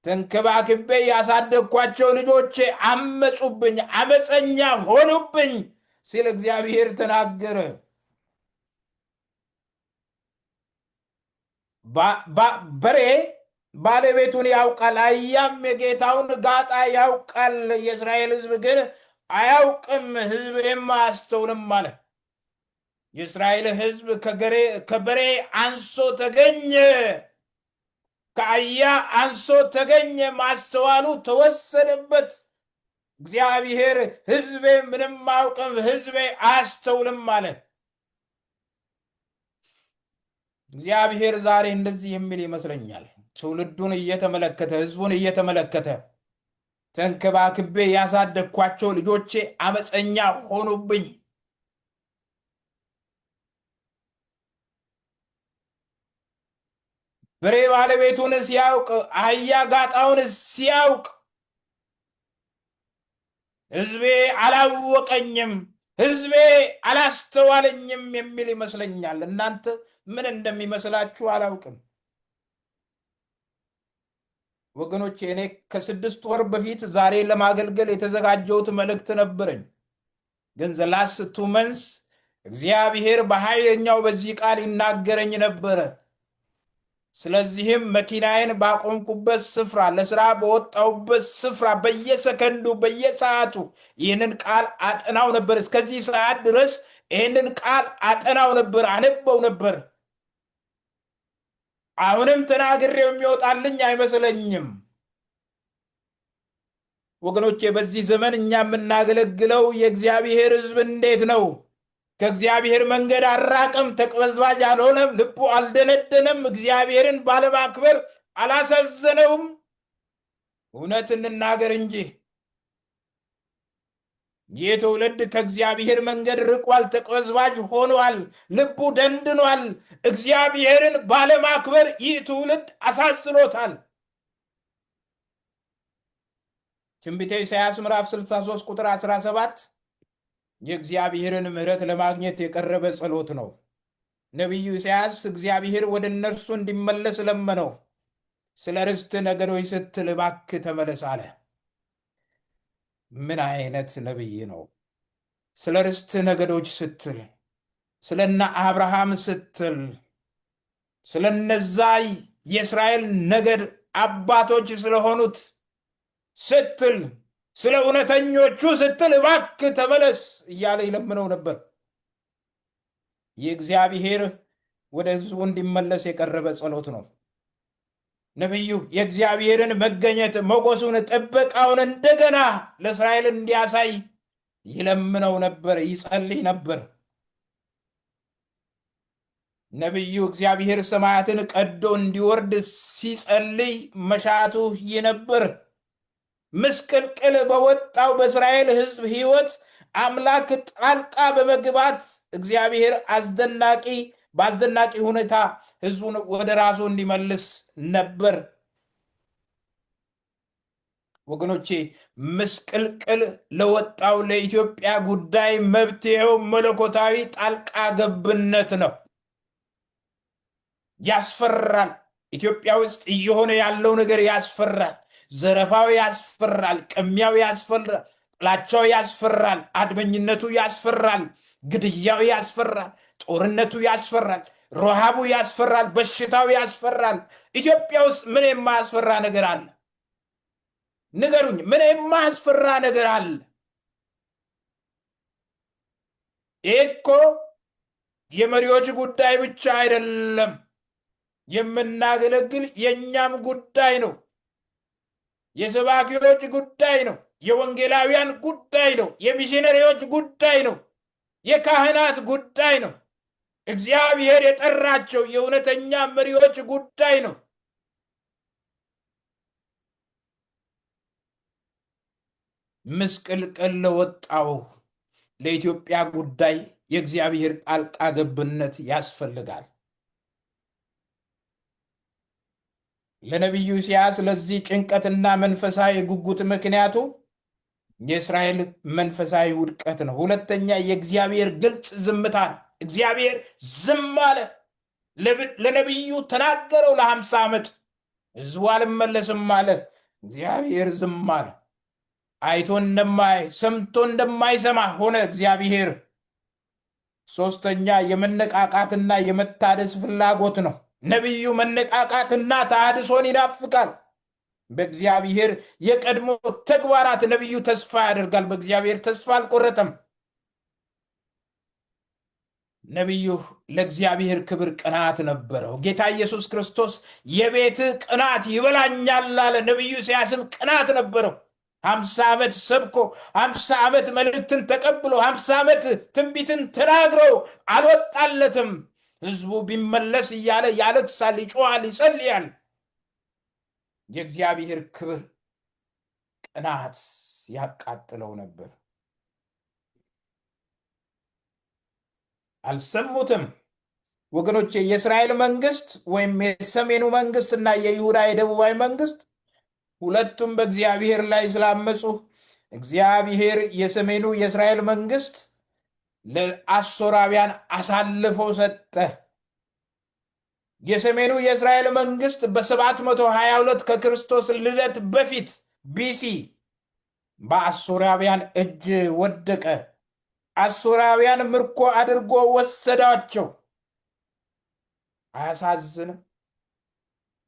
ተንከባክቤ ያሳደግኳቸው ልጆቼ አመፁብኝ፣ አመፀኛ ሆኑብኝ ሲል እግዚአብሔር ተናገረ። በሬ ባለቤቱን ያውቃል፣ አህያም የጌታውን ጋጣ ያውቃል። የእስራኤል ሕዝብ ግን አያውቅም፣ ሕዝቤም አያስተውልም አለ። የእስራኤል ሕዝብ ከበሬ አንሶ ተገኘ፣ ከአህያ አንሶ ተገኘ። ማስተዋሉ ተወሰደበት። እግዚአብሔር ሕዝቤ ምንም አያውቅም፣ ሕዝቤ አያስተውልም አለ። እግዚአብሔር ዛሬ እንደዚህ የሚል ይመስለኛል። ትውልዱን እየተመለከተ ሕዝቡን እየተመለከተ ተንከባክቤ ያሳደግኳቸው ልጆቼ አመፀኛ ሆኑብኝ። በሬ ባለቤቱን ሲያውቅ፣ አህያ ጋጣውን ሲያውቅ ሕዝቤ አላወቀኝም፣ ሕዝቤ አላስተዋለኝም የሚል ይመስለኛል። እናንተ ምን እንደሚመስላችሁ አላውቅም። ወገኖቼ እኔ ከ6 ወር በፊት ዛሬ ለማገልገል የተዘጋጀሁት መልእክት ነበረኝ። ግን the last 2 months እግዚአብሔር በኃይለኛው በዚህ ቃል ይናገረኝ ነበረ። ስለዚህም መኪናዬን ባቆምኩበት ስፍራ፣ ለስራ በወጣሁበት ስፍራ በየሰከንዱ በየሰዓቱ ይህንን ቃል አጠናው ነበር። እስከዚህ ሰዓት ድረስ ይህንን ቃል አጠናው ነበር፣ አነበው ነበር። አሁንም ተናግሬው የሚወጣልኝ አይመስለኝም። ወገኖቼ በዚህ ዘመን እኛ የምናገለግለው የእግዚአብሔር ሕዝብ እንዴት ነው? ከእግዚአብሔር መንገድ አራቅም፣ ተቅበዝባዥ አልሆነም፣ ልቡ አልደነደነም፣ እግዚአብሔርን ባለማክበር አላሳዘነውም። እውነት እንናገር እንጂ ይህ ትውልድ ከእግዚአብሔር መንገድ ርቋል፣ ተቅበዝባዥ ሆኗል፣ ልቡ ደንድኗል። እግዚአብሔርን ባለማክበር ይህ ትውልድ አሳዝኖታል። ትንቢተ ኢሳይያስ ምዕራፍ 63 ቁጥር 17 የእግዚአብሔርን ምሕረት ለማግኘት የቀረበ ጸሎት ነው። ነቢዩ ኢሳይያስ እግዚአብሔር ወደ እነርሱ እንዲመለስ ለመነው። ስለ ርስት ነገዶች ስትል እባክህ ተመለስ አለ። ምን አይነት ነቢይ ነው! ስለ ርስት ነገዶች ስትል፣ ስለነ አብርሃም ስትል፣ ስለነዛ የእስራኤል ነገድ አባቶች ስለሆኑት ስትል፣ ስለ እውነተኞቹ ስትል እባክህ ተመለስ እያለ ይለምነው ነበር። የእግዚአብሔር ወደ ሕዝቡ እንዲመለስ የቀረበ ጸሎት ነው። ነቢዩ የእግዚአብሔርን መገኘት፣ ሞገሱን፣ ጥበቃውን እንደገና ለእስራኤል እንዲያሳይ ይለምነው ነበር፣ ይጸልይ ነበር። ነቢዩ እግዚአብሔር ሰማያትን ቀዶ እንዲወርድ ሲጸልይ መሻቱ ይህ ነበር። ምስቅልቅል በወጣው በእስራኤል ሕዝብ ሕይወት አምላክ ጣልቃ በመግባት እግዚአብሔር በአስደናቂ ሁኔታ ሕዝቡን ወደ ራሱ እንዲመልስ ነበር። ወገኖቼ ምስቅልቅል ለወጣው ለኢትዮጵያ ጉዳይ መፍትሄው መለኮታዊ ጣልቃ ገብነት ነው። ያስፈራል። ኢትዮጵያ ውስጥ እየሆነ ያለው ነገር ያስፈራል። ዘረፋው ያስፈራል። ቅሚያው ያስፈራል። ጥላቻው ያስፈራል። አድመኝነቱ ያስፈራል። ግድያው ያስፈራል። ጦርነቱ ያስፈራል። ረሃቡ ያስፈራል። በሽታው ያስፈራል። ኢትዮጵያ ውስጥ ምን የማያስፈራ ነገር አለ? ንገሩኝ። ምን የማያስፈራ ነገር አለ? ይህ እኮ የመሪዎች ጉዳይ ብቻ አይደለም። የምናገለግል የእኛም ጉዳይ ነው። የሰባኪዎች ጉዳይ ነው። የወንጌላውያን ጉዳይ ነው። የሚሽነሪዎች ጉዳይ ነው። የካህናት ጉዳይ ነው። እግዚአብሔር የጠራቸው የእውነተኛ መሪዎች ጉዳይ ነው። ምስቅልቅል ለወጣው ለኢትዮጵያ ጉዳይ የእግዚአብሔር ጣልቃ ገብነት ያስፈልጋል። ለነቢዩ ኢሳይያስ ለዚህ ጭንቀትና መንፈሳዊ ጉጉት ምክንያቱ የእስራኤል መንፈሳዊ ውድቀት ነው። ሁለተኛ የእግዚአብሔር ግልጽ ዝምታ ነው። እግዚአብሔር ዝም አለ። ለነቢዩ ተናገረው ለ50 ዓመት ሕዝቡ አልመለስም አለ። እግዚአብሔር ዝም አለ። አይቶ እንደማይ ሰምቶ እንደማይሰማ ሆነ እግዚአብሔር። ሶስተኛ የመነቃቃትና የመታደስ ፍላጎት ነው። ነቢዩ መነቃቃትና ተሐድሶን ይናፍቃል። በእግዚአብሔር የቀድሞ ተግባራት ነቢዩ ተስፋ ያደርጋል። በእግዚአብሔር ተስፋ አልቆረጠም። ነቢዩ ለእግዚአብሔር ክብር ቅናት ነበረው። ጌታ ኢየሱስ ክርስቶስ የቤት ቅናት ይበላኛል አለ። ነቢዩ ኢሳይያስም ቅናት ነበረው። 50 ዓመት ሰብኮ 50 ዓመት መልእክትን ተቀብሎ 50 ዓመት ትንቢትን ተናግሮ አልወጣለትም። ሕዝቡ ቢመለስ እያለ ያለቅሳል፣ ይጮሃል፣ ይጸልያል። የእግዚአብሔር ክብር ቅናት ያቃጥለው ነበር። አልሰሙትም። ወገኖቼ የእስራኤል መንግስት ወይም የሰሜኑ መንግስት እና የይሁዳ የደቡባዊ መንግስት ሁለቱም በእግዚአብሔር ላይ ስላመፁ እግዚአብሔር የሰሜኑ የእስራኤል መንግስት ለአሦራውያን አሳልፎ ሰጠ። የሰሜኑ የእስራኤል መንግስት በ722 ከክርስቶስ ልደት በፊት ቢሲ በአሦራውያን እጅ ወደቀ። አሦራውያን ምርኮ አድርጎ ወሰዳቸው። አያሳዝንም?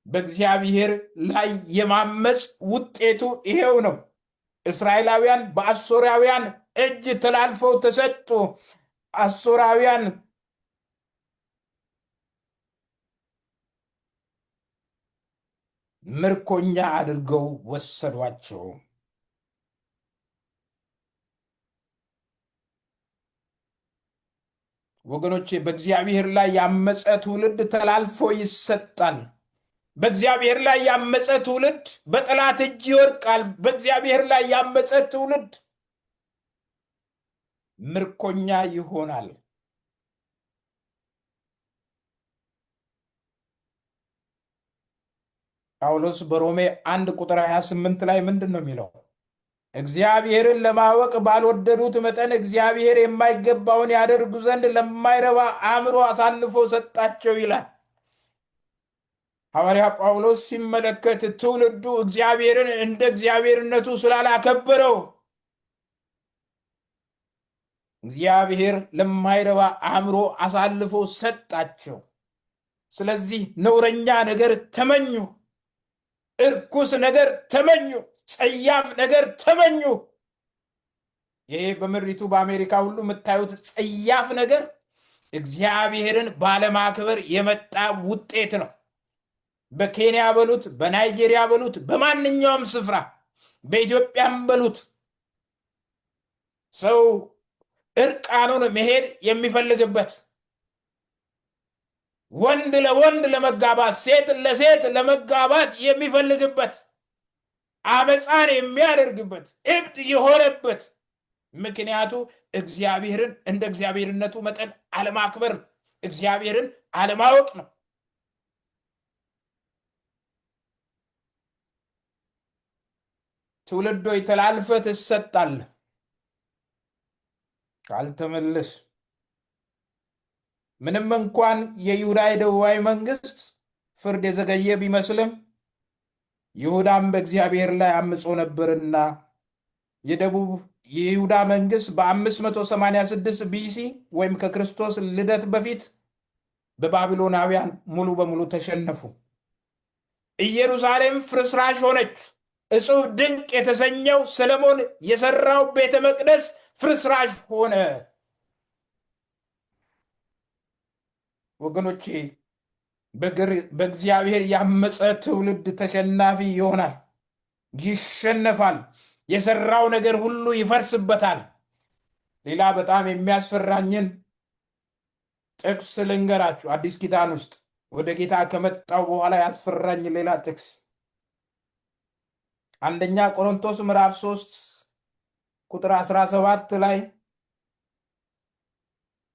በእግዚአብሔር ላይ የማመፅ ውጤቱ ይሄው ነው። እስራኤላውያን በአሦራውያን እጅ ተላልፈው ተሰጡ። አሦራውያን ምርኮኛ አድርገው ወሰዷቸው። ወገኖቼ በእግዚአብሔር ላይ ያመፀ ትውልድ ተላልፎ ይሰጣል። በእግዚአብሔር ላይ ያመፀ ትውልድ በጠላት እጅ ይወድቃል። በእግዚአብሔር ላይ ያመፀ ትውልድ ምርኮኛ ይሆናል። ጳውሎስ በሮሜ 1 ቁጥር 28 ላይ ምንድን ነው የሚለው? እግዚአብሔርን ለማወቅ ባልወደዱት መጠን እግዚአብሔር የማይገባውን ያደርጉ ዘንድ ለማይረባ አእምሮ አሳልፎ ሰጣቸው ይላል። ሐዋርያ ጳውሎስ ሲመለከት ትውልዱ እግዚአብሔርን እንደ እግዚአብሔርነቱ ስላላከበረው እግዚአብሔር ለማይረባ አእምሮ አሳልፎ ሰጣቸው። ስለዚህ ነውረኛ ነገር ተመኙ፣ እርኩስ ነገር ተመኙ፣ ጸያፍ ነገር ተመኙ። ይሄ በምድሪቱ በአሜሪካ ሁሉ የምታዩት ጸያፍ ነገር እግዚአብሔርን ባለማክበር የመጣ ውጤት ነው። በኬንያ በሉት፣ በናይጄሪያ በሉት፣ በማንኛውም ስፍራ በኢትዮጵያም በሉት ሰው እርቃኑን መሄድ የሚፈልግበት፣ ወንድ ለወንድ ለመጋባት፣ ሴት ለሴት ለመጋባት የሚፈልግበት፣ አመፃን የሚያደርግበት፣ እብድ የሆነበት ምክንያቱ እግዚአብሔርን እንደ እግዚአብሔርነቱ መጠን አለማክበር፣ እግዚአብሔርን አለማወቅ ነው። ትውልዶች ተላልፈህ ትሰጣለህ ካልተመለስ። ምንም እንኳን የይሁዳ የደቡባዊ መንግስት ፍርድ የዘገየ ቢመስልም ይሁዳም በእግዚአብሔር ላይ አምጾ ነበርና የደቡብ የይሁዳ መንግስት በ586 ቢሲ ወይም ከክርስቶስ ልደት በፊት በባቢሎናውያን ሙሉ በሙሉ ተሸነፉ። ኢየሩሳሌም ፍርስራሽ ሆነች። እጹብ ድንቅ የተሰኘው ሰለሞን የሰራው ቤተ መቅደስ ፍርስራሽ ሆነ። ወገኖቼ በእግዚአብሔር ያመፀ ትውልድ ተሸናፊ ይሆናል፣ ይሸነፋል። የሰራው ነገር ሁሉ ይፈርስበታል። ሌላ በጣም የሚያስፈራኝን ጥቅስ ልንገራችሁ። አዲስ ኪዳን ውስጥ ወደ ጌታ ከመጣው በኋላ ያስፈራኝ ሌላ ጥቅስ አንደኛ ቆሮንቶስ ምዕራፍ 3 ቁጥር 17 ላይ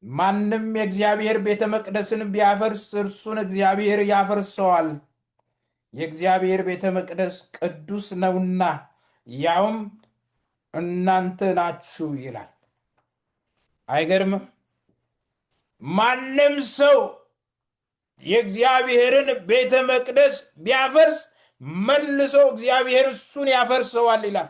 ማንም የእግዚአብሔር ቤተ መቅደስን ቢያፈርስ እርሱን እግዚአብሔር ያፈርሰዋል፣ የእግዚአብሔር ቤተ መቅደስ ቅዱስ ነውና ያውም እናንተ ናችሁ ይላል። አይገርምም? ማንም ሰው የእግዚአብሔርን ቤተ መቅደስ ቢያፈርስ መልሶ እግዚአብሔር እሱን ያፈርሰዋል ይላል።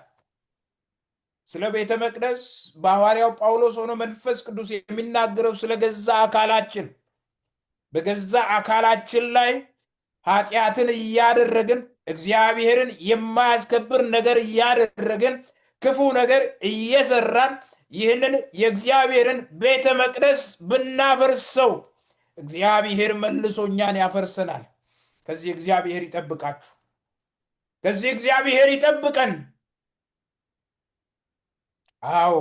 ስለ ቤተ መቅደስ በሐዋርያው ጳውሎስ ሆኖ መንፈስ ቅዱስ የሚናገረው ስለ ገዛ አካላችን፣ በገዛ አካላችን ላይ ኃጢአትን እያደረግን እግዚአብሔርን የማያስከብር ነገር እያደረግን ክፉ ነገር እየሰራን ይህንን የእግዚአብሔርን ቤተ መቅደስ ብናፈርሰው እግዚአብሔር መልሶ እኛን ያፈርሰናል። ከዚህ እግዚአብሔር ይጠብቃችሁ። ከዚህ እግዚአብሔር ይጠብቀን። አዎ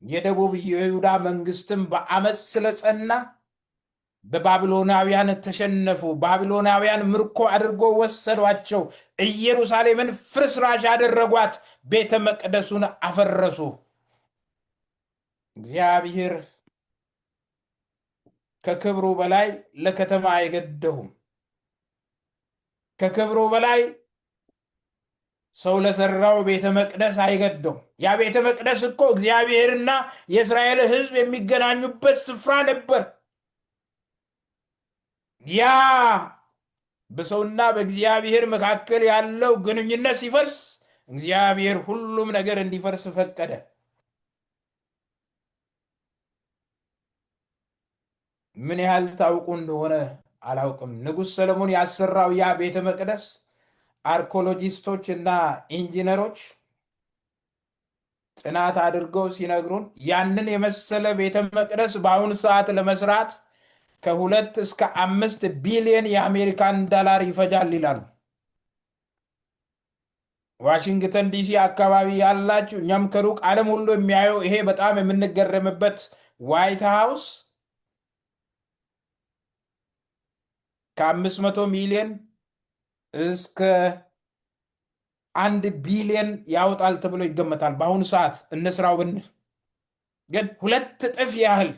የደቡብ የይሁዳ መንግስትም በአመፅ ስለጸና በባቢሎናውያን ተሸነፉ። ባቢሎናውያን ምርኮ አድርጎ ወሰዷቸው። ኢየሩሳሌምን ፍርስራሽ አደረጓት። ቤተ መቅደሱን አፈረሱ። እግዚአብሔር ከክብሩ በላይ ለከተማ አይገደውም። ከክብሩ በላይ ሰው ለሰራው ቤተ መቅደስ አይገደውም። ያ ቤተ መቅደስ እኮ እግዚአብሔርና የእስራኤል ሕዝብ የሚገናኙበት ስፍራ ነበር። ያ በሰውና በእግዚአብሔር መካከል ያለው ግንኙነት ሲፈርስ እግዚአብሔር ሁሉም ነገር እንዲፈርስ ፈቀደ። ምን ያህል ታውቁ እንደሆነ አላውቅም። ንጉሥ ሰለሞን ያሰራው ያ ቤተ መቅደስ አርኮሎጂስቶች እና ኢንጂነሮች ጥናት አድርገው ሲነግሩን ያንን የመሰለ ቤተ መቅደስ በአሁኑ ሰዓት ለመስራት ከ2 እስከ 5 ቢሊዮን የአሜሪካን ዶላር ይፈጃል ይላሉ። ዋሽንግተን ዲሲ አካባቢ ያላችሁ እኛም ከሩቅ ዓለም ሁሉ የሚያየው ይሄ በጣም የምንገረምበት ዋይት ሃውስ ከ500 ሚሊዮን እስከ 1 ቢሊዮን ያወጣል ተብሎ ይገመታል። በአሁኑ ሰዓት እንስራው ብንል ግን 2 እጥፍ ያህል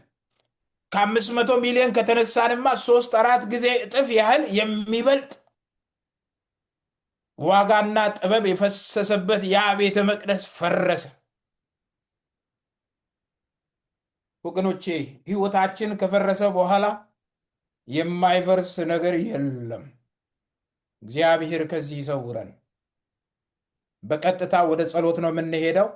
ከ500 ሚሊዮን ከተነሳንማ 3-4 ጊዜ እጥፍ ያህል የሚበልጥ ዋጋና ጥበብ የፈሰሰበት ያ ቤተ መቅደስ ፈረሰ። ወገኖቼ ሕይወታችን ከፈረሰ በኋላ የማይፈርስ ነገር የለም። እግዚአብሔር ከዚህ ይሰውረን። በቀጥታ ወደ ጸሎት ነው የምንሄደው።